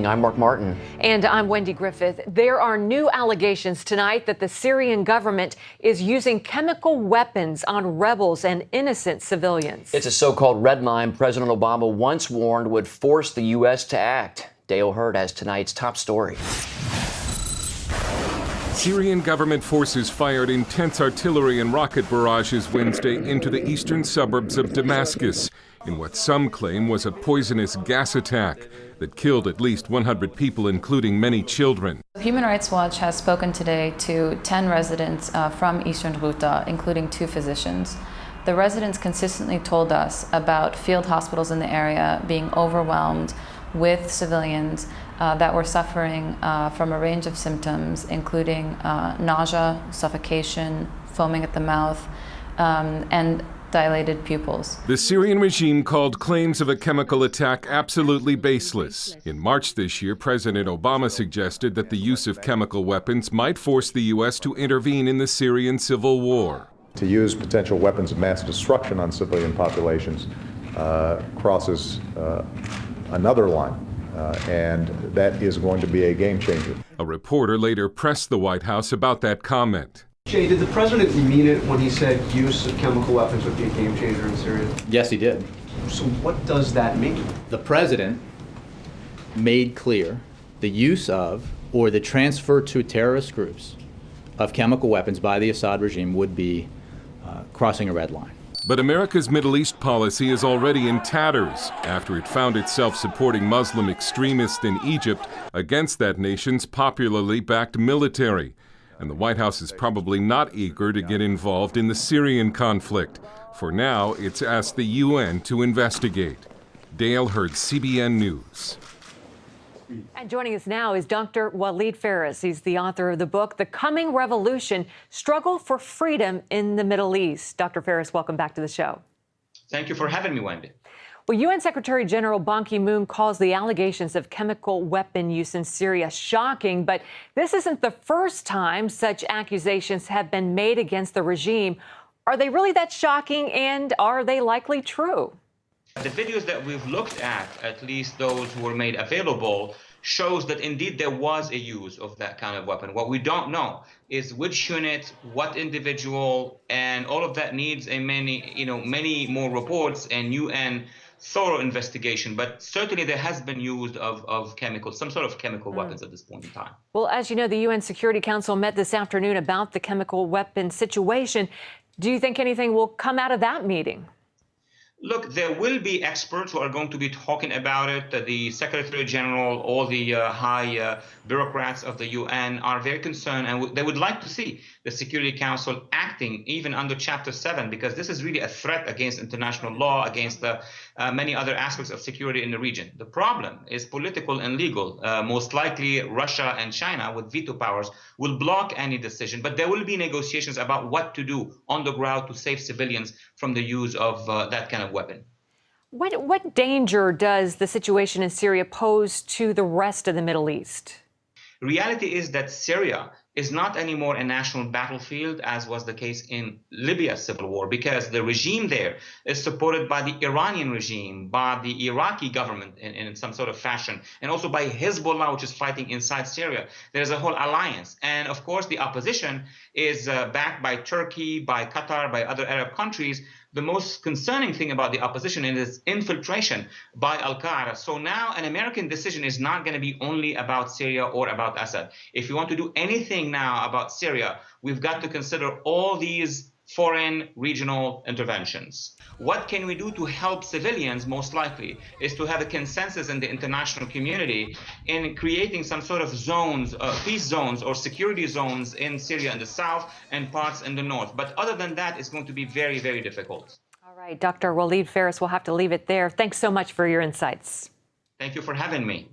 I'm Mark Martin. And I'm Wendy Griffith. There are new allegations tonight that the Syrian government is using chemical weapons on rebels and innocent civilians. It's a so-called red line President Obama once warned would force the U.S. to act. Dale Hurd has tonight's top story. Syrian government forces fired intense artillery and rocket barrages Wednesday into the eastern suburbs of Damascus in what some claim was a poisonous gas attack that killed at least 100 people, including many children. Human Rights Watch has spoken today to 10 residents from eastern Ghouta, including 2 physicians. The residents consistently told us about field hospitals in the area being overwhelmed with civilians that were suffering from a range of symptoms, including nausea, suffocation, foaming at the mouth, and dilated pupils. The Syrian regime called claims of a chemical attack absolutely baseless. In March this year, President Obama suggested that the use of chemical weapons might force the U.S. to intervene in the Syrian civil war. To use potential weapons of mass destruction on civilian populations crosses another line. And that is going to be a game changer. A reporter later pressed the White House about that comment. Jay, did the president mean it when he said use of chemical weapons would be a game changer in Syria? Yes, he did. So what does that mean? The president made clear the use of or the transfer to terrorist groups of chemical weapons by the Assad regime would be crossing a red line. But America's Middle East policy is already in tatters after it found itself supporting Muslim extremists in Egypt against that nation's popularly backed military. And the White House is probably not eager to get involved in the Syrian conflict. For now, it's asked the UN to investigate. Dale Hurd, CBN News. And joining us now is Dr. Walid Phares. He's the author of the book, The Coming Revolution, Struggle for Freedom in the Middle East. Dr. Phares, welcome back to the show. Thank you for having me, Wendy. Well, UN Secretary General Ban Ki-moon calls the allegations of chemical weapon use in Syria shocking, but this isn't the first time such accusations have been made against the regime. Are they really that shocking, and are they likely true? The videos that we've looked at least those who were made available, shows that indeed there was a use of that kind of weapon. What we don't know is which unit, what individual, and all of that needs many more reports and UN thorough investigation. But certainly there has been use of chemicals, some sort of chemical weapons at this point in time. Well, as you know, the UN Security Council met this afternoon about the chemical weapon situation. Do you think anything will come out of that meeting? Look, there will be experts who are going to be talking about it. The Secretary General, all the high bureaucrats of the UN are very concerned, and they would like to see the Security Council acting even under Chapter 7, because this is really a threat against international law, against many other aspects of security in the region. The problem is political and legal. Most likely Russia and China, with veto powers, will block any decision, but there will be negotiations about what to do on the ground to save civilians from the use of that kind of weapon. What danger does the situation in Syria pose to the rest of the Middle East? Reality is that Syria is not anymore a national battlefield, as was the case in Libya's civil war, because the regime there is supported by the Iranian regime, by the Iraqi government in some sort of fashion, and also by Hezbollah, which is fighting inside Syria. There's a whole alliance. And of course, the opposition is backed by Turkey, by Qatar, by other Arab countries. The most concerning thing about the opposition is infiltration by Al-Qaeda. So now an American decision is not going to be only about Syria or about Assad. If we want to do anything now about Syria, we've got to consider all these foreign regional interventions. What can we do to help civilians? Most likely is to have a consensus in the international community in creating some sort of zones, peace zones or security zones in Syria in the south and parts in the north. But other than that, it's going to be very, very difficult. All right, Dr. Walid Phares, we'll have to leave it there. Thanks so much for your insights. Thank you for having me.